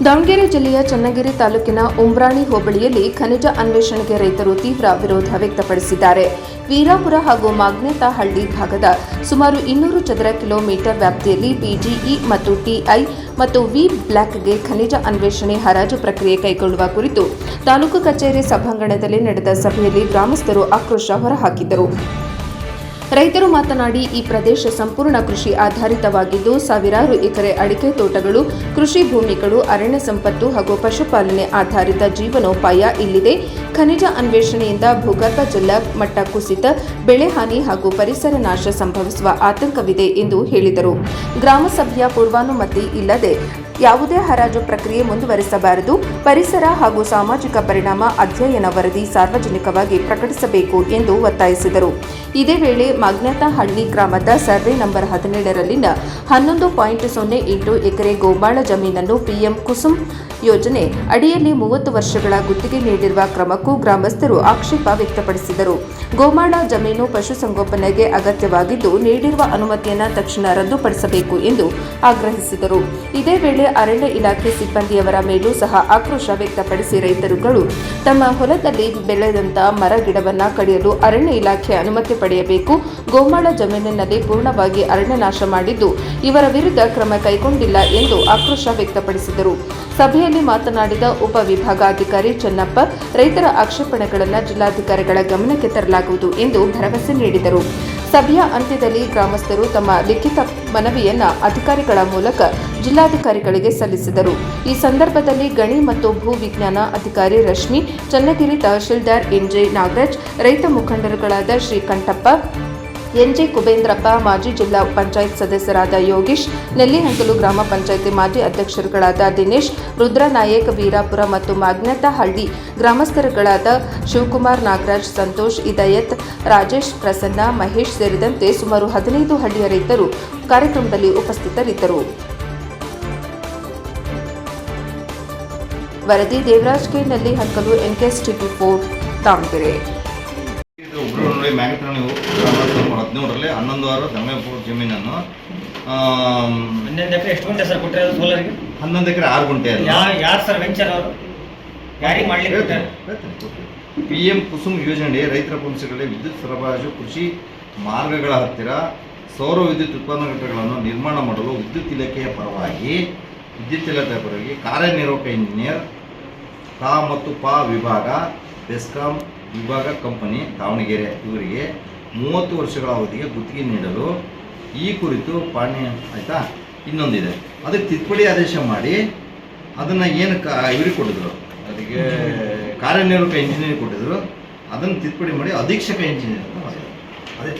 ದಾವಣಗೆರೆ ಜಿಲ್ಲೆಯ ಚನ್ನಗಿರಿ ತಾಲೂಕಿನ ಉಂಬ್ರಾಣಿ ಹೋಬಳಿಯಲ್ಲಿ ಖನಿಜ ಅನ್ವೇಷಣೆಗೆ ರೈತರು ತೀವ್ರ ವಿರೋಧ ವ್ಯಕ್ತಪಡಿಸಿದ್ದಾರೆ. ವೀರಾಪುರ ಹಾಗೂ ಮಾಗ್ನೇತಹಳ್ಳಿ ಭಾಗದ ಸುಮಾರು 200 ಚದರ ಕಿಲೋಮೀಟರ್ ವ್ಯಾಪ್ತಿಯಲ್ಲಿ ಬಿಜಿಇ ಮತ್ತು ಟಿಐ ಮತ್ತು ವಿ ಬ್ಲಾಕ್ಗೆ ಖನಿಜ ಅನ್ವೇಷಣೆ ಹರಾಜು ಪ್ರಕ್ರಿಯೆ ಕೈಗೊಳ್ಳುವ ಕುರಿತು ತಾಲೂಕು ಕಚೇರಿ ಸಭಾಂಗಣದಲ್ಲಿ ನಡೆದ ಸಭೆಯಲ್ಲಿ ಗ್ರಾಮಸ್ಥರು ಆಕ್ರೋಶ ಹೊರಹಾಕಿದರು. ರೈತರು ಮಾತನಾಡಿ, ಈ ಪ್ರದೇಶ ಸಂಪೂರ್ಣ ಕೃಷಿ ಆಧಾರಿತವಾಗಿದ್ದು ಸಾವಿರಾರು ಎಕರೆ ಅಡಿಕೆ ತೋಟಗಳು, ಕೃಷಿ ಭೂಮಿಗಳು, ಅರಣ್ಯ ಸಂಪತ್ತು ಹಾಗೂ ಪಶುಪಾಲನೆ ಆಧಾರಿತ ಜೀವನೋಪಾಯ ಇಲ್ಲಿದೆ. ಖನಿಜ ಅನ್ವೇಷಣೆಯಿಂದ ಭೂಗರ್ಭ ಜಲ ಮಟ್ಟ ಕುಸಿತ, ಬೆಳೆ ಹಾನಿ ಹಾಗೂ ಪರಿಸರ ನಾಶ ಸಂಭವಿಸುವ ಆತಂಕವಿದೆ ಎಂದು ಹೇಳಿದರು. ಗ್ರಾಮ ಸಭೆಯ ಪೂರ್ವಾನುಮತಿ ಇಲ್ಲದೆ ಯಾವುದೇ ಹರಾಜು ಪ್ರಕ್ರಿಯೆ ಮುಂದುವರಿಸಬಾರದು. ಪರಿಸರ ಹಾಗೂ ಸಾಮಾಜಿಕ ಪರಿಣಾಮ ಅಧ್ಯಯನ ವರದಿ ಸಾರ್ವಜನಿಕವಾಗಿ ಪ್ರಕಟಿಸಬೇಕು ಎಂದು ಒತ್ತಾಯಿಸಿದರು. ಇದೇ ವೇಳೆ ಮಾಗ್ನೇತಹಳ್ಳಿ ಗ್ರಾಮದ ಸರ್ವೆ ನಂಬರ್ 17ರಲ್ಲಿನ 11.08 ಎಕರೆ ಗೋಮಾಳ ಜಮೀನನ್ನು ಪಿಎಂ ಕುಸುಮ್ ಯೋಜನೆ ಅಡಿಯಲ್ಲಿ 30 ವರ್ಷಗಳ ಗುತ್ತಿಗೆ ನೀಡಿರುವ ಕ್ರಮಕ್ಕೂ ಗ್ರಾಮಸ್ಥರು ಆಕ್ಷೇಪ ವ್ಯಕ್ತಪಡಿಸಿದರು. ಗೋಮಾಳ ಜಮೀನು ಪಶುಸಂಗೋಪನೆಗೆ ಅಗತ್ಯವಾಗಿದ್ದು ನೀಡಿರುವ ಅನುಮತಿಯನ್ನು ತಕ್ಷಣ ರದ್ದುಪಡಿಸಬೇಕು ಎಂದು ಆಗ್ರಹಿಸಿದರು. ಇದೇ ವೇಳೆ ಅರಣ್ಯ ಇಲಾಖೆ ಸಿಬ್ಬಂದಿಯವರ ಮೇಲೂ ಸಹ ಆಕ್ರೋಶ ವ್ಯಕ್ತಪಡಿಸಿ ರೈತರುಗಳು ತಮ್ಮ ಹೊಲದಲ್ಲಿ ಬೆಳೆದಂತ ಮರ ಗಿಡವನ್ನು ಕಡಿಯಲು ಅರಣ್ಯ ಇಲಾಖೆ ಅನುಮತಿ ಪಡೆಯಬೇಕು. ಗೋಮಾಳ ಜಮೀನಿನಲ್ಲಿ ಪೂರ್ಣವಾಗಿ ಅರಣ್ಯ ನಾಶ ಮಾಡಿದ್ದು ಇವರ ವಿರುದ್ಧ ಕ್ರಮ ಕೈಗೊಂಡಿಲ್ಲ ಎಂದು ಆಕ್ರೋಶ ವ್ಯಕ್ತಪಡಿಸಿದರು. ಸಭೆಯಲ್ಲಿ ಮಾತನಾಡಿದ ಉಪವಿಭಾಗಾಧಿಕಾರಿ ಚೆನ್ನಪ್ಪ, ರೈತರ ಆಕ್ಷೇಪಣೆಗಳನ್ನು ಜಿಲ್ಲಾಧಿಕಾರಿಗಳ ಗಮನಕ್ಕೆ ತರಲಾಗುವುದು ಎಂದು ಭರವಸೆ ನೀಡಿದರು. ಸಭೆಯ ಅಂತ್ಯದಲ್ಲಿ ಗ್ರಾಮಸ್ಥರು ತಮ್ಮ ಲಿಖಿತ ಮನವಿಯನ್ನು ಅಧಿಕಾರಿಗಳ ಮೂಲಕ ಜಿಲ್ಲಾಧಿಕಾರಿಗಳಿಗೆ ಸಲ್ಲಿಸಿದರು. ಈ ಸಂದರ್ಭದಲ್ಲಿ ಗಣಿ ಮತ್ತು ಭೂ ವಿಜ್ಞಾನ ಅಧಿಕಾರಿ ರಶ್ಮಿ, ಚನ್ನಗಿರಿ ತಹಶೀಲ್ದಾರ್ ಎನ್ಜೆ ನಾಗರಾಜ್, ರೈತ ಮುಖಂಡರುಗಳಾದ ಶ್ರೀಕಂಠಪ್ಪ, ಎನ್ಜೆ ಕುಬೇಂದ್ರಪ್ಪ, ಮಾಜಿ ಜಿಲ್ಲಾ ಪಂಚಾಯತ್ ಸದಸ್ಯರಾದ ಯೋಗೀಶ್, ನೆಲ್ಲಿಹಂಕಲು ಗ್ರಾಮ ಪಂಚಾಯಿತಿ ಮಾಜಿ ಅಧ್ಯಕ್ಷರುಗಳಾದ ದಿನೇಶ್, ರುದ್ರನಾಯಕ್, ವೀರಾಪುರ ಮತ್ತು ಮಾಗ್ನೇತಹಳ್ಳಿ ಗ್ರಾಮಸ್ಥರುಗಳಾದ ಶಿವಕುಮಾರ್, ನಾಗರಾಜ್, ಸಂತೋಷ್, ಇದಯತ್, ರಾಜೇಶ್, ಪ್ರಸನ್ನ, ಮಹೇಶ್ ಸೇರಿದಂತೆ ಸುಮಾರು 15 ಹಳ್ಳಿಯ ರೈತರು ಕಾರ್ಯಕ್ರಮದಲ್ಲಿ ಉಪಸ್ಥಿತರಿದ್ದರು. ವರದಿ Devaraj K, Nellihankalu, NKS TV4 Davanagere. ಮ್ಯಾಗತರಣಿ 17ರಲ್ಲಿ 11 ದಂಗಪುರ ಜಮೀನನ್ನು 11 ಎಕರೆ ಎಷ್ಟು ಗುಂಟೆ ಸರ್ ಕೊಟ್ಟಿರೋದು ಸೋಲಾರ್ಗೆ? 11 ಎಕರೆ 6 ಗುಂಟೆ ಅಲ್ಲ. ಯಾರು ಸರ್ ವೆಂಚರ್ ಅವರು? ಯಾರಿಗೆ ಮಾಡ್ಲಿಕ್ಕೆ? PM ಕುಸುಮ್ ಯೋಜನೆ ರೈತರ ಭೂಮಿಗಳಲ್ಲಿ ವಿದ್ಯುತ್ ಸರಬರಾಜು, ಕೃಷಿ ಮಾರ್ಗಗಳ ಹತ್ತಿರ ಸೌರ ವಿದ್ಯುತ್ ಉತ್ಪಾದನಾ ಘಟಕಗಳನ್ನು ನಿರ್ಮಾಣ ಮಾಡಲು ವಿದ್ಯುತ್ ಇಲಾಖೆಯ ಪರವಾಗಿ ಕಾರ್ಯನಿರ್ವಾಹಕ ಇಂಜಿನಿಯರ್ ತಾ ಮತ್ತು ಪಾ ವಿಭಾಗ, ಬೆಸ್ಕಾಂ ವಿಭಾಗ ಕಂಪನಿ ದಾವಣಗೆರೆ ಇವರಿಗೆ 30 ವರ್ಷಗಳ ಅವಧಿಗೆ ಗುತ್ತಿಗೆ ನೀಡಲು ಈ ಕುರಿತು ಆಯಿತಾ. ಇನ್ನೊಂದಿದೆ, ಅದಕ್ಕೆ ತಿದ್ದುಪಡಿ ಆದೇಶ ಮಾಡಿ ಅದನ್ನು ಏನು ಇವ್ರಿಗೆ ಕೊಟ್ಟಿದ್ರು, ಅದಕ್ಕೆ ಕಾರ್ಯನಿರ್ವಾಹಕ ಇಂಜಿನಿಯರ್ ಕೊಟ್ಟಿದ್ರು, ಅದನ್ನು ತಿದ್ದುಪಡಿ ಮಾಡಿ ಅಧೀಕ್ಷಕ ಇಂಜಿನಿಯರ್ ಅದೇ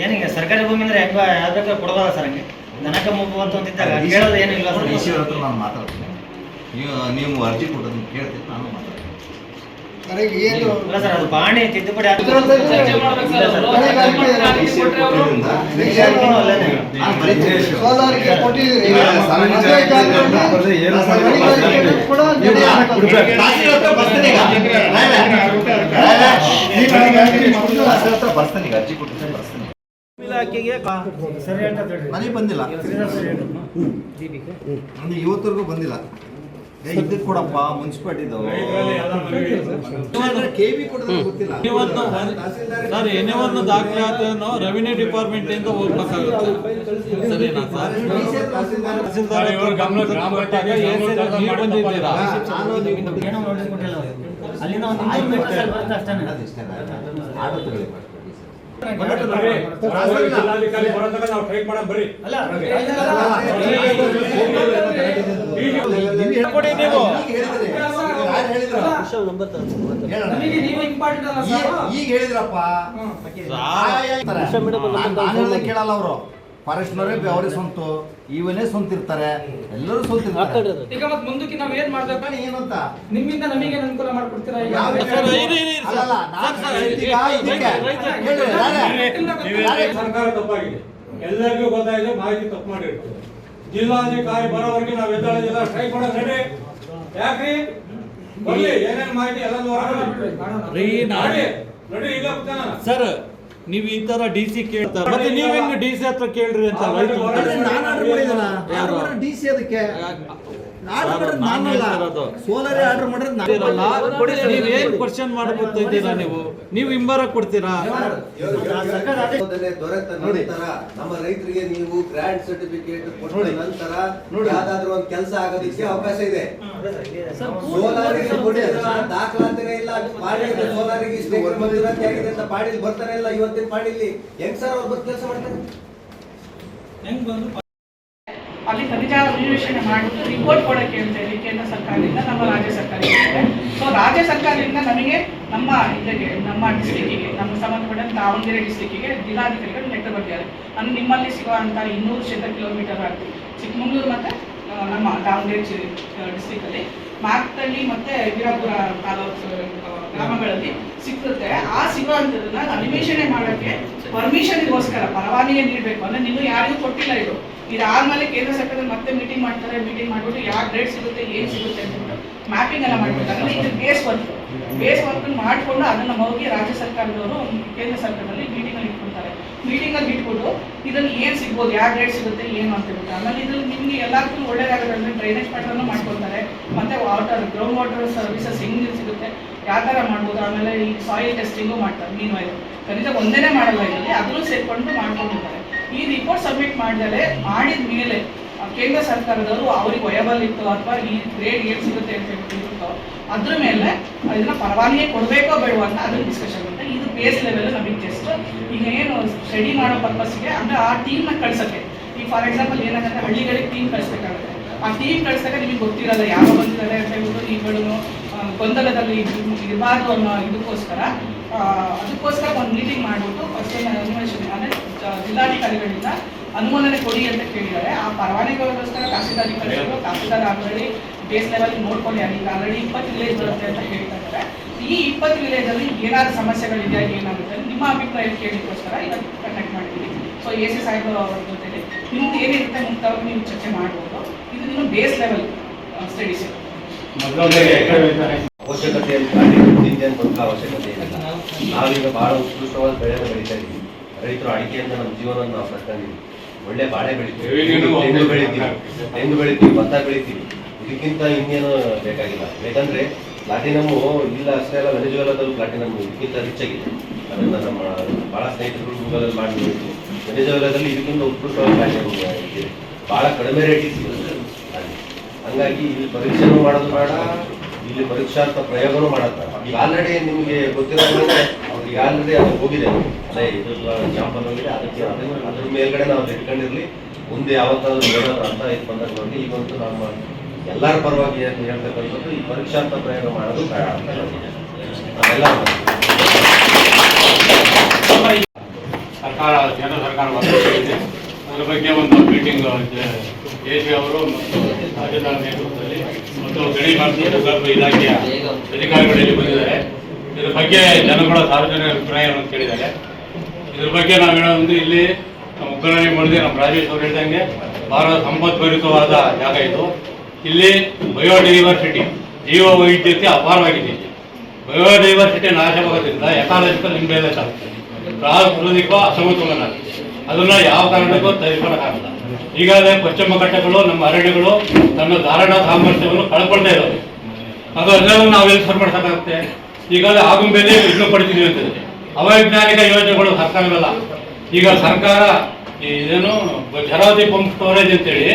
ಏನಿಗೆ ಸರ್ಕಾರಿ ಭೂಮಿ ಅಂದರೆ ಹೆಂಗೆ ಯಾವ್ದು ಕೊಡೋದ ಸರ್? ಹಂಗೆ ನನಗೆ ಮುಬ್ಬು ಅಂತಿದ್ದಾಗ ಕೇಳೋದು ಏನಿಲ್ಲ ಸರ್. ಈಶ್ವರ ಹತ್ರ ನಾನು ಮಾತಾಡ್ತೀನಿ, ನೀವು ಅರ್ಜಿ ಕೊಟ್ಟೋದನ್ನು ಕೇಳ್ತೀನಿ, ನಾನು ಮಾತಾಡ್ತೀನಿ. ಇಲ್ಲ ಸರ್, ಅದು ಬಾಣಿ ತಿದ್ದುಪಡಿ ಬರ್ತಾನೆ, ಅರ್ಜಿ ಕೊಟ್ಟಿದ್ದೆ ಬರ್ತಾನೆ. ನನಗೆ ಬಂದಿಲ್ಲ, ನನಗೆ ಇವತ್ತರೆಗೂ ಬಂದಿಲ್ಲ. ಇದಕ್ಕೆ ಕೊಡಪ್ಪ, ಮುನ್ಸಿಪಾಲಿಟಿದು KV ಕೊಡೋದು ಗೊತ್ತಿಲ್ಲ. ಸರ್, ಏನೇ ಒಂದು ದಾಖಲಾತಿಯನ್ನು ರೆವಿನ್ಯೂ ಡಿಪಾರ್ಟ್ಮೆಂಟ್ ಇಂದ ಹೋಗ್ಬೇಕಾಗುತ್ತೆ. ಸರಿನಾ ಸರ್? ನೀವು ಬಂದಿದ್ದೀರಾ? ಅಲ್ಲಿಂದ ಜಿಲ್ಲಾಧಿಕಾರಿ ಬರೋದಾಗ ನಾವು ಟ್ರೈ ಮಾಡೋಣ ಬರ್ರಿ. ಈಗ ಹೇಳಿದ್ರಪ್ಪ, ಕೇಳಲ್ಲ ಅವರು. ಫಾರೆಸ್ಟ್ನವರೇ ಅವರೇ ಸ್ವಂತ, ಇವನೇ ಸ್ವಂತ ಇರ್ತಾರೆ, ಎಲ್ಲರೂ ಸ್ವಂತ ಇರ್ತಾರೆ. ಈಗ ಮತ್ತೆ ಮುಂದಕ್ಕೆ ನಾವು ಏನ್ ಮಾಡ್ಬೇಕು? ಏನಂತ ನಿಮ್ಮಿಂದ ನಮಗೆ ಅನುಕೂಲ ಮಾಡ್ಕೊಡ್ತೀರಾ? ಸರ್ಕಾರ ತಪ್ಪಾಗಿದೆ, ಎಲ್ಲರಿಗೂ ಗೊತ್ತಾಗಿದೆ, ಮಾಹಿತಿ ತಪ್ಪು ಮಾಡಿರ್ತೀವಿ. ಜಿಲ್ಲಾಧಿಕಾರಿ ಬರೋವರೆಗೆ ನಾವು ಎದ್ದಾಳಿಲ್ಲ, ಸ್ಟ್ರೈಕ್ ಮಾಡೋದು ನಡಿ. ಯಾಕ್ರಿ ಬರ್ಲಿ, ಏನೇನು ಮಾಹಿತಿ ಎಲ್ಲ ನೋಡಿ. ಸರ್, ನೀವು ಈ ತರ ಡಿ ಸಿ ಕೇಳ್ತಾರೆ ಮತ್ತೆ ನೀವ್ ಹೆಂಗ್ ಡಿ ಸಿ ಹತ್ರ ಕೇಳ್ರಿ ಅಂತ ರೈತರು ನಾನು ಆರ್ಡರ್ ಮಾಡಿದಲ್ಲ ಯಾರು? DC ಅದಕ್ಕೆ ಸೋಲಾರ್ ಆರ್ಡರ್ ಮಾಡಿದ್ರೆ ನೀವ್ ಏನ್ ಕ್ವಶನ್ ಮಾಡಬಹುದು ಇದ್ದೀರಾ ನೀವು ಹಿಂಬಾರ ಕೊಡ್ತೀರಾ? ದೊರೆತ ನಂತರ ನಮ್ಮ ರೈತರಿಗೆ ನೀವು ಗ್ರಾಂಟ್ ಸರ್ಟಿಫಿಕೇಟ್ ಕೊಟ್ಟ ನಂತರ ಯಾವ್ದಾದ್ರು ಒಂದು ಕೆಲಸ ಆಗೋದಕ್ಕೆ ಅವಕಾಶ ಇದೆ. ಸೋಲಾರಿಗೆ ದಾಖಲಾತಿನೇ ಇಲ್ಲ. ಪಾಡಿಯಲ್ಲಿ ಸೋಲಾರಿಗೆ ಇಷ್ಟು ಮಂಜೂರಾತಿ ಆಗಿದೆ ಅಂತ ಪಾಡಿಲಿ ಬರ್ತಾನೆ ಇಲ್ಲ. ಇವತ್ತಿನ ಪಾಡಿಲಿ ಹೆಂಗ್ ಸರ್ ಅವ್ರು ಬಂದು ಕೆಲಸ ಮಾಡ್ತಾರೆ? ಹೆಂಗ್ ಬಂದು ಅಲ್ಲಿ ಖನಿಜ ಅನ್ವೇಷಣೆ ಮಾಡಿಬಿಟ್ಟು ರಿಪೋರ್ಟ್ ಕೊಡೋಕ್ಕೆ ಅಂತ ಹೇಳಿ ಕೇಂದ್ರ ಸರ್ಕಾರದಿಂದ ನಮ್ಮ ರಾಜ್ಯ ಸರ್ಕಾರ ಇದೆ. ಸೊ ರಾಜ್ಯ ಸರ್ಕಾರದಿಂದ ನಮಗೆ ನಮ್ಮ ಇದಕ್ಕೆ ನಮ್ಮ ಡಿಸ್ಟಿಕ್ಕಿಗೆ ನಮ್ಮ ಸಂಬಂಧಪಟ್ಟ ದಾವಣಗೆರೆ ಡಿಸ್ಟಿಕ್ಕಿಗೆ ಜಿಲ್ಲಾಧಿಕಾರಿಗಳು ಲೆಟರ್ ಬರ್ತಿದ್ದಾರೆ. ಅಂದ್ರೆ ನಿಮ್ಮಲ್ಲಿ ಸಿಗುವಂಥ 200 ಚದರ ಕಿಲೋಮೀಟರ್ ಆಗ್ತದೆ ಚಿಕ್ಕಮಗಳೂರು ಮತ್ತು ನಮ್ಮ ದಾವಣಗೆರೆ ಡಿಸ್ಟಿಕಲ್ಲಿ ಮಾರ್ತಳ್ಳಿ ಮತ್ತು ವೀರಾಪುರ ತಾಲೂಕು ಗ್ರಾಮಗಳಲ್ಲಿ ಸಿಕ್ಕುತ್ತೆ. ಆ ಸಿಗುವಂಥದ್ದನ್ನ ಅನ್ವೇಷಣೆ ಮಾಡೋಕ್ಕೆ ಪರ್ಮಿಷನ್ಗೋಸ್ಕರ ಪರವಾನಗಿ ನೀಡಬೇಕು. ಅಂದರೆ ನೀವು ಯಾರಿಗೂ ಕೊಟ್ಟಿಲ್ಲ ಇದು. ಇದಾದ್ಮೇಲೆ ಕೇಂದ್ರ ಸರ್ಕಾರದಲ್ಲಿ ಮತ್ತೆ ಮೀಟಿಂಗ್ ಮಾಡ್ತಾರೆ. ಮೀಟಿಂಗ್ ಮಾಡಿಬಿಟ್ಟು ಯಾವ ರೇಟ್ ಸಿಗುತ್ತೆ ಏನು ಸಿಗುತ್ತೆ ಅಂತಂದ್ಬಿಟ್ಟು ಮ್ಯಾಪಿಂಗ್ ಎಲ್ಲ ಮಾಡ್ತಾರೆ. ಅಂದರೆ ಇದು ಬೇಸ್ ವರ್ಕ್ ಮಾಡಿಕೊಂಡು ಅದನ್ನು ಹೋಗಿ ರಾಜ್ಯ ಸರ್ಕಾರದವರು ಕೇಂದ್ರ ಸರ್ಕಾರದಲ್ಲಿ ಮೀಟಿಂಗಲ್ಲಿ ಇಟ್ಕೊಳ್ತಾರೆ. ಮೀಟಿಂಗಲ್ಲಿ ಇಟ್ಬಿಟ್ಟು ಇದನ್ನು ಏನು ಸಿಗ್ಬೋದು, ಯಾವ ರೇಟ್ ಸಿಗುತ್ತೆ ಏನು ಅಂತ ಹೇಳ್ಬಿಟ್ಟು ಆಮೇಲೆ ಇದ್ರಲ್ಲಿ ನಿಮಗೆ ಎಲ್ಲರಿಗೂ ಒಳ್ಳೇದಾಗುತ್ತೆ. ಅಂದರೆ ಡ್ರೈನೇಜ್ ಪ್ಯಾಟರ್ನು ಮಾಡ್ಕೊಳ್ತಾರೆ. ಮತ್ತು ಗ್ರೌಂಡ್ ವಾಟರ್ ಸರ್ವಿಸಸ್ ಹೆಂಗೆ ಸಿಗುತ್ತೆ, ಯಾವ ಥರ ಮಾಡ್ಬೋದು. ಆಮೇಲೆ ಈ ಸಾಯಿಲ್ ಟೆಸ್ಟಿಂಗು ಮಾಡ್ತಾರೆ. ಮೀನು ಖಂಡಿತ ಒಂದೇನೇ ಮಾಡಲ್ಲ ಇದರಲ್ಲಿ, ಅದನ್ನು ಸೇರ್ಕೊಂಡು ಮಾಡ್ಕೊಂಡಿರ್ತಾರೆ. ಈ ರಿಪೋರ್ಟ್ ಸಬ್ಮಿಟ್ ಮಾಡಿದರೆ ಮಾಡಿದ ಮೇಲೆ ಕೇಂದ್ರ ಸರ್ಕಾರದವರು ಅವ್ರಿಗೆ ವಯಬಲ್ ಇತ್ತು ಅಥವಾ ಈ ಗ್ರೇಡ್ ಏನು ಸಿಗುತ್ತೆ ಅಂತ ಹೇಳ್ಬಿಟ್ಟು ಅದ್ರ ಮೇಲೆ ಇದನ್ನ ಪರವಾನಗಿ ಕೊಡಬೇಕೋ ಬೇಡವೋ ಅಂತ ಅದನ್ನ ಡಿಸ್ಕಷನ್ ಅಂತ. ಇದು ಬೇಸ್ ಲೆವೆಲ್ ನಮಗೆ ಜಸ್ಟ್ ಈಗ ಏನು ಸ್ಟಡಿ ಮಾಡೋ ಪರ್ಪಸ್ಗೆ ಅಂದರೆ ಆ ಟೀಮ್ನ ಕಳ್ಸೋಕ್ಕೆ. ಈಗ ಫಾರ್ ಎಕ್ಸಾಂಪಲ್ ಏನಾಗುತ್ತೆ, ಹಳ್ಳಿಗಳಿಗೆ ಟೀಮ್ ಕಳಿಸ್ಬೇಕಾಗುತ್ತೆ. ಆ ಟೀಮ್ ಕಳಿಸಿದಾಗ ನಿಮಗೆ ಗೊತ್ತಿರಲ್ಲ ಯಾರೋ ಬಂದಿದ್ದಾರೆ ಅಂತ ಹೇಳ್ಬಿಟ್ಟು ನೀವುಗಳು ಗೊಂದಲದಲ್ಲಿ ಇರಬಾರ್ದು ಅನ್ನೋ ಇದಕ್ಕೋಸ್ಕರ ಒಂದು ಮೀಟಿಂಗ್ ಮಾಡಿಬಿಟ್ಟು ಫಸ್ಟ್ ಅನ್ವೇಷಣೆ ಅಂದರೆ ಜಿಲ್ಲಾಧಿಕಾರಿಗಳಿಂದ ಅನುಮೋದನೆ ಕೊಡಿ ಅಂತ ಕೇಳಿದ್ದಾರೆ. ಆ ಪರವಾನಗಿಗೋಸ್ಕರ ತಹಸೀಲ್ದಾರಿಗಳು ತಹಸೀಲ್ದಾರ್ ಆಲ್ರೆಡಿ ಬೇಸ್ ಲೆವೆಲ್ ನೋಡ್ಕೊಳ್ಳಿ. ಈಗ ಆಲ್ರೆಡಿ 20 ವಿಲೇಜ್ ಬರುತ್ತೆ ಅಂತ ಹೇಳ್ತಾ ಇದ್ದಾರೆ. ಈ 20 ವಿಲೇಜಲ್ಲಿ ಏನಾದ್ರು ಸಮಸ್ಯೆಗಳಿದೆಯಾ ಏನಾಗುತ್ತೆ ನಿಮ್ಮ ಅಭಿಪ್ರಾಯ ಕೇಳಲಿಕ್ಕೋಸ್ಕರ ಇವತ್ತು ಕಂಡಕ್ಟ್ ಮಾಡಿದ್ದೀವಿ. ಸೊ AC ಸಾಹೇಬ್ ಅವ್ರ ಜೊತೆಲಿ ನಿಮ್ದು ಏನಿರುತ್ತೆ ಮುಂತಾಗಿ ನೀವು ಚರ್ಚೆ ಮಾಡ್ಬೋದು. ಇದು ನಿಮ್ಮ ಬೇಸ್ ಲೆವೆಲ್ ಸ್ಟಡೀಸ್. ಅವಶ್ಯಕತೆ ಬದುಕ ಅವಶ್ಯಕತೆ ಇಲ್ಲ. ನಾವೀಗ ಬಹಳ ಉತ್ಕೃಷ್ಟವಾದ ಬೆಳೆಯನ್ನು ಬೆಳೀತಾ ಇದ್ದೀವಿ. ರೈತರು ಅಡಿಕೆಯಿಂದ ನಮ್ಮ ಜೀವನ ನಾವು ಕಟ್ಕೊಂಡಿದ್ದೀವಿ. ಒಳ್ಳೆ ಬಾಳೆ ಬೆಳಿತೀವಿ, ತೆಂಗು ಬೆಳಿತೀವಿ, ಭತ್ತ ಬೆಳಿತೀವಿ. ಇದಕ್ಕಿಂತ ಇನ್ನೇನು ಬೇಕಾಗಿಲ್ಲ. ಬೇಕಂದ್ರೆ ಪ್ಲಾಟಿನಮ್ಮು ಇಲ್ಲ ಅಷ್ಟೇ ಅಲ್ಲ, ವೆನೆಜುವೆಲಾದಲ್ಲೂ ಪ್ಲಾಟಿನಮ್ ಇದಕ್ಕಿಂತ ರಿಚ್ ಆಗಿದೆ. ಅದನ್ನು ನಮ್ಮ ಭಾಳ ಸ್ನೇಹಿತರು ಗೂಗಲಲ್ಲಿ ಮಾಡಿ ನೋಡಿದ್ವಿ. ವೆನೆಜುವೆಲಾದಲ್ಲಿ ಇದಕ್ಕಿಂತ ಉತ್ಕೃಷ್ಟವಾದ ಪ್ಲಾಟಿನಮ್ ಇದೆ. ಭಾಳ ಕಡಿಮೆ ರೇಟಿಗೆ ಸಿಗುತ್ತೆ. ಹಂಗಾಗಿ ಇಲ್ಲಿ ಪರೀಕ್ಷೆನೂ ಮಾಡೋದು ಬೇಡ, ಇಲ್ಲಿ ಪರೀಕ್ಷಾರ್ಥ ಪ್ರಯೋಗನೂ ಮಾಡತ್ತ. ಈಗ ಆಲ್ರೆಡಿ ನಿಮಗೆ ಗೊತ್ತಿರೋ ಅವ್ರಿಗೆ ಆಲ್ರೆಡಿ ಅದು ಹೋಗಿದೆ. ಅದೇ ಇದು ಚಾಂಪಲ್ ಹೋಗಿದೆ. ಅದಕ್ಕೆ ಅದ್ರ ಮೇಲ್ಗಡೆ ನಾವು ಇಟ್ಕೊಂಡಿರ್ಲಿ. ಮುಂದೆ ಯಾವತ್ತಾದ್ರೂ ಏನಾದ್ರು ಅಂತ ಇದು ಬಂದಾಗ ನೋಡಿ. ಈಗಂತೂ ನಮ್ಮ ಎಲ್ಲರ ಪರವಾಗಿ ಹೇಳ್ತಕ್ಕಂಥದ್ದು ಈ ಪರೀಕ್ಷಾರ್ಥ ಪ್ರಯೋಗ ಮಾಡೋದು ಬೇಡ ಅಂತ ನಾವೆಲ್ಲ ಸರ್ಕಾರ ಕೇಂದ್ರ ಸರ್ಕಾರ ಇದೆ. ಅದ್ರ ಬಗ್ಗೆ ಒಂದು ಮೀಟಿಂಗ್ AC ಅವರು ಮತ್ತು ರಾಜ್ಯದ ನೇತೃತ್ವದಲ್ಲಿ ಮತ್ತು ಗಣಿ ಮತ್ತು ಇಲಾಖೆಯ ಅಧಿಕಾರಿಗಳಲ್ಲಿ ಬಂದಿದ್ದಾರೆ. ಇದ್ರ ಬಗ್ಗೆ ಜನಗಳ ಸಾರ್ವಜನಿಕ ಅಭಿಪ್ರಾಯವನ್ನು ಕೇಳಿದ್ದಾರೆ. ಇದ್ರ ಬಗ್ಗೆ ನಾವು ಹೇಳೋದು ಇಲ್ಲಿ ನಮ್ಮ ಉಗ್ರಾಣಿ ಮಾಡಿದೆ ನಮ್ಮ ರಾಜೇಶ್ ಅವರು ಹೇಳಿದಂಗೆ ಬಹಳ ಸಂಪದ್ಭರಿತವಾದ ಜಾಗ ಇದು. ಇಲ್ಲಿ ಬಯೋಡೈವರ್ಸಿಟಿ ಜೀವ ವೈವಿಧ್ಯತೆ ಅಪಾರವಾಗಿದೆ. ಬಯೋಡೈವರ್ಸಿಟಿ ನಾಶವಾಗೋದ್ರಿಂದ ಎಕಾಲಜಿಕಲ್ ಇಂಬ್ಯಾಲೆನ್ಸ್ ಆಗುತ್ತೆ, ಪ್ರಾಕೃತಿಕ ಅಸಮತೋಲನ ಆಗುತ್ತೆ. ಅದನ್ನು ಯಾವ ಕಾರಣಕ್ಕೂ ತರಿಸ್ಕೊಳ್ಳೋಕ್ಕಾಗಲ್ಲ. ಈಗಾಗಲೇ ಪಶ್ಚಿಮ ಘಟ್ಟಗಳು ನಮ್ಮ ಅರಣ್ಯಗಳು ತನ್ನ ಧಾರಣಾ ಸಾಮರ್ಥ್ಯವನ್ನು ಕಳ್ಕೊಳ್ತಾ ಇದ್ದಾವೆ. ಅದೆಲ್ಲವೂ ನಾವೆಲ್ಲಿ ಸರಿಪಡಿಸೋಕ್ಕಾಗುತ್ತೆ? ಈಗಾಗಲೇ ಆಗುಂಬೆಯಲ್ಲಿ ಇನ್ನೂ ಪಡಿತೀವಿ ಅಂತಿದೆ. ಅವೈಜ್ಞಾನಿಕ ಯೋಜನೆಗಳು ಸರ್ಕಾರವಲ್ಲ. ಈಗ ಸರ್ಕಾರ ಇದೇನು ಜರಾವತಿ ಪಂಪ್ ಸ್ಟೋರೇಜ್ ಅಂತೇಳಿ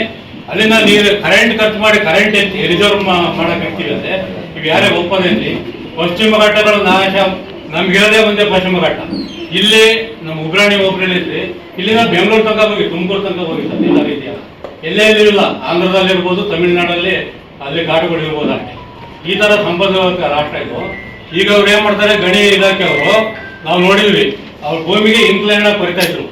ಅಲ್ಲಿಂದ ನೀರು ಕರೆಂಟ್ ಖರ್ಚು ಮಾಡಿ ಕರೆಂಟ್ ಎತ್ತಿ ರಿಸರ್ವ್ ಮಾಡಕ್ಕೆ ಇರ್ತೀವಿ ಅಂತೆ. ಇವು ಯಾರೇ ಒಪ್ಪೋದೇನ್ರಿ? ಪಶ್ಚಿಮ ಘಟ್ಟಗಳು ನಾಶ ನಮ್ಗಿರೋದೇ ಒಂದೇ ಪಶ್ಚಿಮ ಘಟ್ಟ. ಇಲ್ಲಿ ನಮ್ಮ ಉಗ್ರಾಣಿ ಹೋಗ್ಲಿದ್ರಿ ಇಲ್ಲಿಂದ ಬೆಂಗಳೂರು ತನಕ ಹೋಗಿ ತುಮಕೂರು ತನಕ ಹೋಗಿ ಎಲ್ಲ ರೀತಿಯ ಎಲ್ಲೇ ಇಲ್ಲ. ಆಂಧ್ರದಲ್ಲಿ ಇರ್ಬೋದು, ತಮಿಳುನಾಡಲ್ಲಿ ಅಲ್ಲಿ ಘಾಟುಗಳು ಇರ್ಬೋದು. ಅಷ್ಟೇ ಈ ಥರ ಸಂಪದ ರಾಷ್ಟ್ರ ಇದು. ಈಗ ಅವ್ರು ಏನು ಮಾಡ್ತಾರೆ, ಗಣಿ ಇಲಾಖೆಯವರು ನಾವು ನೋಡಿದ್ವಿ, ಅವ್ರ ಭೂಮಿಗೆ ಇನ್ಕ್ಲೈನ್ ಕೊರಿತಾ ಇದ್ರು.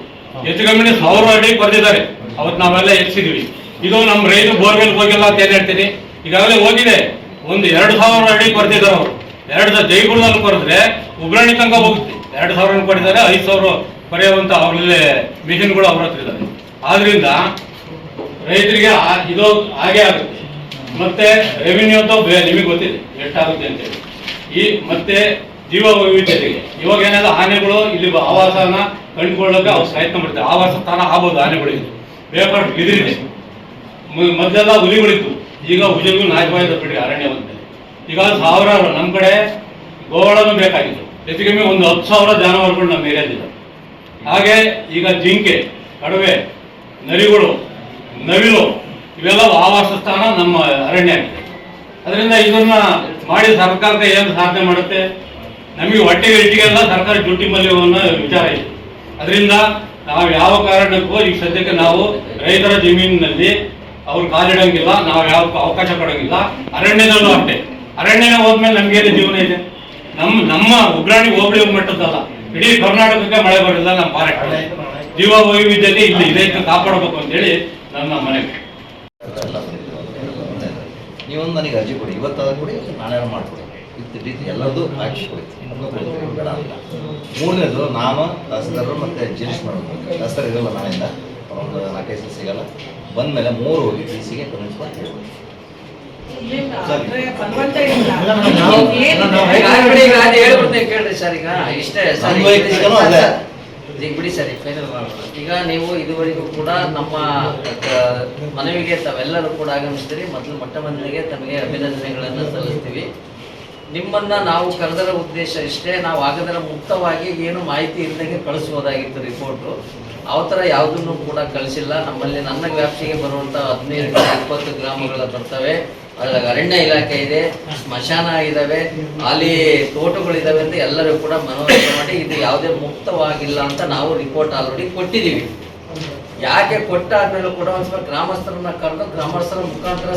ಹೆಚ್ಚು ಕಮ್ಮಿ 1000 ಅಡಿ ಕೊರೆದಿದ್ದಾರೆ. ಅವತ್ತು ನಾವೆಲ್ಲ ಎತ್ತಿದ್ವಿ. ಇದು ನಮ್ಮ ರೈತ ಬೋರ್ವೆಲ್ ಹೋಗಿಲ್ಲ ಅಂತ ಏನು ಹೇಳ್ತೀನಿ. ಈಗಾಗಲೇ ಹೋಗಿದೆ. ಒಂದು 2000 ಅಡಿ ಕೊರೆದಿದ್ದಾರೆ ಅವರು. 2 ಜೈಪುರದಲ್ಲಿ ಕೊರೆದ್ರೆ ಉಗ್ರಾಣಿ ತನಕ ಹೋಗುತ್ತೆ. 2000 ಕೊಟ್ಟಿದ್ದಾರೆ. 5000 ಕೊರೆಯುವಂಥ ಅವರಲ್ಲೇ ಮಿಷಿನ್ಗಳು ಅವ್ರ ಹತ್ರ ಇದ್ದಾರೆ. ಆದ್ರಿಂದ ರೈತರಿಗೆ ಇದು ಹಾಗೆ ಆಗುತ್ತೆ. ಮತ್ತೆ ರೆವಿನ್ಯೂ ಅಂತ ನಿಮಗೆ ಗೊತ್ತಿದೆ ಎಷ್ಟಾಗುತ್ತೆ ಅಂತೇಳಿ. ಮತ್ತೆ ಜೀವ ವೈವಿಧ್ಯತೆಗೆ. ಇವಾಗ ಏನಾದ್ರು ಆನೆಗಳು ಇಲ್ಲಿ ಆವಾಸನ ಕಂಡುಕೊಳ್ಳೋಕೆ ಅವ್ರು ಪ್ರಯತ್ನ ಮಾಡ್ತಾರೆ. ಆವಾಸ ಸ್ಥಾನ ಆಗ್ಬೋದು ಆನೆಗಳಿಗೆ, ಬೇಕಾದ್ರೆ ಬಿದಿರಿದೆ. ಮೊದಲೆಲ್ಲ ಹುಲಿಗಳಿತ್ತು, ಈಗ ಹುಲಿಗಳು ನಾಶವಾದ ಬಿಡಿ ಅರಣ್ಯ ಬಂದ್ಮೇಲೆ. ಈಗ ಸಾವಿರಾರು ನಮ್ಮ ಕಡೆ ಗೋವಾಳನು ಬೇಕಾಗಿತ್ತು, ಹೆಚ್ಚಿಗೆ ಒಂದು 10,000 ಜಾನುವಾರುಗಳು ನಮ್ಮ ಏರಿಯಾದಿದೆ. ಹಾಗೆ ಈಗ ಜಿಂಕೆ, ಕಡವೆ, ನರಿಗಳು, ನವಿಲು ಇವೆಲ್ಲ ಆವಾಸ ಸ್ಥಾನ ನಮ್ಮ ಅರಣ್ಯ ಆಗಿದೆ. ಅದರಿಂದ ಇದನ್ನ ಮಾಡಿ ಸರ್ಕಾರದ ಏನು ಸಾಧನೆ ಮಾಡುತ್ತೆ, ನಮಗೆ ಹೊಟ್ಟೆಗೆ ಇಟ್ಟಿಗೆಲ್ಲ ಸರ್ಕಾರ ಡ್ಯೂಟಿ ಮೇಲೆ ವಿಚಾರ ಇದೆ. ಅದರಿಂದ ನಾವು ಯಾವ ಕಾರಣಕ್ಕೂ ಈಗ ಸದ್ಯಕ್ಕೆ ನಾವು ರೈತರ ಜಮೀನಿನಲ್ಲಿ ಅವ್ರು ಕಾಲಿಡಂಗಿಲ್ಲ, ನಾವು ಯಾವ ಅವಕಾಶ ಕೊಡೋಂಗಿಲ್ಲ. ಅರಣ್ಯದಲ್ಲೂ ಅಷ್ಟೇ, ಅರಣ್ಯನ ಹೋದ್ಮೇಲೆ ನಮ್ಗೇನು ಜೀವನ ಇದೆ? ನಮ್ಮ ಉಗ್ರಾಣಿ ಹೋಬಳಿ ಮಟ್ಟದ್ದಲ್ಲ, ಇಡೀ ಕರ್ನಾಟಕಕ್ಕೆ ಮಳೆ ಬರಲಿಲ್ಲ. ನಮ್ಮ ಫಾರೆಸ್ಟ್ ಜೀವ ವೈವಿಧ್ಯತೆ ಇಲ್ಲಿ ಇದಕ್ಕೆ ಕಾಪಾಡಬೇಕು ಅಂತೇಳಿ ನನ್ನ ಮನವಿ. ನೀವೊಂದು ನನಗೆ ಅರ್ಜಿ ಕೊಡಿ, ಇವತ್ತಾದ ಕೊಡಿ, ನಾಳೆ ಮಾಡಿಕೊಡಿ, ಇತ್ತು ರೀತಿ ಎಲ್ಲದೂ ಹಾಕಿಸ್ಕೊಡಿ, ಬೇಡ ಅಂತ. ಮೂರನೇದು ನಾನು ತಹಸೀಲ್ದಾರರು ಮತ್ತು ಜಿಲ್ಸ್ ಮಾಡಬೇಕು. ತಹಸೀಲ್ದಾರ್ ಇರಲ್ಲ, ನಾಳೆಯಿಂದ ಒಂದು 4-5 ದಿವಸ ಸಿಗಲ್ಲ. ಬಂದಮೇಲೆ 3 ಹೋಗಿ ಡಿ ಸಿಗೆ ಕನ್ವಿನ್ಸ್ ಮಾಡಿ ಹೇಳ್ಬೋದು. ಕೇಳ್ರಿ ಸರ್, ಈಗ ಇಷ್ಟೇ ಸರ್, ಬಿಡಿ ಸರ್, ಫೈನಲ್ ಮಾಡೋಣ. ಈಗ ನೀವು ಇದುವರೆಗೂ ಕೂಡ ನಮ್ಮ ಮನವಿಗೆ ತಾವೆಲ್ಲರೂ ಕೂಡ ಆಗಮಿಸ್ತೀರಿ. ಮೊದಲು ಮೊಟ್ಟಮೊದಲಿಗೆ ತಮಗೆ ಅಭಿನಂದನೆಗಳನ್ನು ಸಲ್ಲಿಸ್ತೀವಿ. ನಿಮ್ಮನ್ನ ನಾವು ಕರೆದರ ಉದ್ದೇಶ ಇಷ್ಟೇ, ನಾವು ಆಗದರ ಮುಕ್ತವಾಗಿ ಏನು ಮಾಹಿತಿ ಇಲ್ಲದಂಗೆ ಕಳಿಸ್ಬೋದಾಗಿತ್ತು ರಿಪೋರ್ಟು. ಆ ಥರ ಯಾವುದನ್ನು ಕೂಡ ಕಳಿಸಿಲ್ಲ. ನಮ್ಮಲ್ಲಿ ನನ್ನ ವ್ಯಾಪ್ತಿಗೆ ಬರುವಂಥ 15-20 ಗ್ರಾಮಗಳು ಬರ್ತವೆ. ಅದ್ರಾಗ ಅರಣ್ಯ ಇಲಾಖೆ ಇದೆ, ಸ್ಮಶಾನ ಇದ್ದಾವೆ, ಅಲ್ಲಿ ತೋಟಗಳಿದ್ದಾವೆ ಅಂತ ಎಲ್ಲರೂ ಕೂಡ ಮನವರಿಕೆ ಮಾಡಿ ಇದು ಯಾವುದೇ ಮುಕ್ತವಾಗಿಲ್ಲ ಅಂತ ನಾವು ರಿಪೋರ್ಟ್ ಆಲ್ರೆಡಿ ಕೊಟ್ಟಿದ್ದೀವಿ. ಯಾಕೆ ಕೊಟ್ಟಾದ್ಮೇಲೆ ಕೂಡ ಒಂದು ಸ್ವಲ್ಪ ಗ್ರಾಮಸ್ಥರನ್ನ ಕರೆದು ಗ್ರಾಮಸ್ಥರ ಮುಖಾಂತರ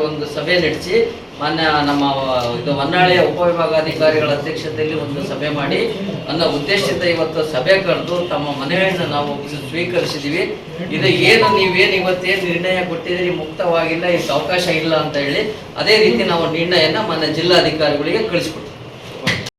ಒಂದು ಸಭೆ ನಡೆಸಿ ಮಾನ್ಯ ನಮ್ಮ ಇದು ಹೊನ್ನಾಳಿಯ ಉಪವಿಭಾಗಾಧಿಕಾರಿಗಳ ಅಧ್ಯಕ್ಷತೆಯಲ್ಲಿ ಒಂದು ಸಭೆ ಮಾಡಿ ಅನ್ನೋ ಉದ್ದೇಶದಿಂದ ಇವತ್ತು ಸಭೆ ಕರೆದು ತಮ್ಮ ಮನವಿಯನ್ನು ನಾವು ಸ್ವೀಕರಿಸಿದ್ದೀವಿ. ಇದು ಏನು ನೀವೇನು ಇವತ್ತೇನು ನಿರ್ಣಯ ಕೊಟ್ಟಿದ್ದೀರಿ ಮುಕ್ತವಾಗಿಲ್ಲ, ಇದಕ್ಕೆ ಅವಕಾಶ ಇಲ್ಲ ಅಂತ ಹೇಳಿ ಅದೇ ರೀತಿ ನಾವು ನಿರ್ಣಯನ ಮಾನ್ಯ ಜಿಲ್ಲಾಧಿಕಾರಿಗಳಿಗೆ ಕಳಿಸ್ಕೊಡ್ತೀವಿ.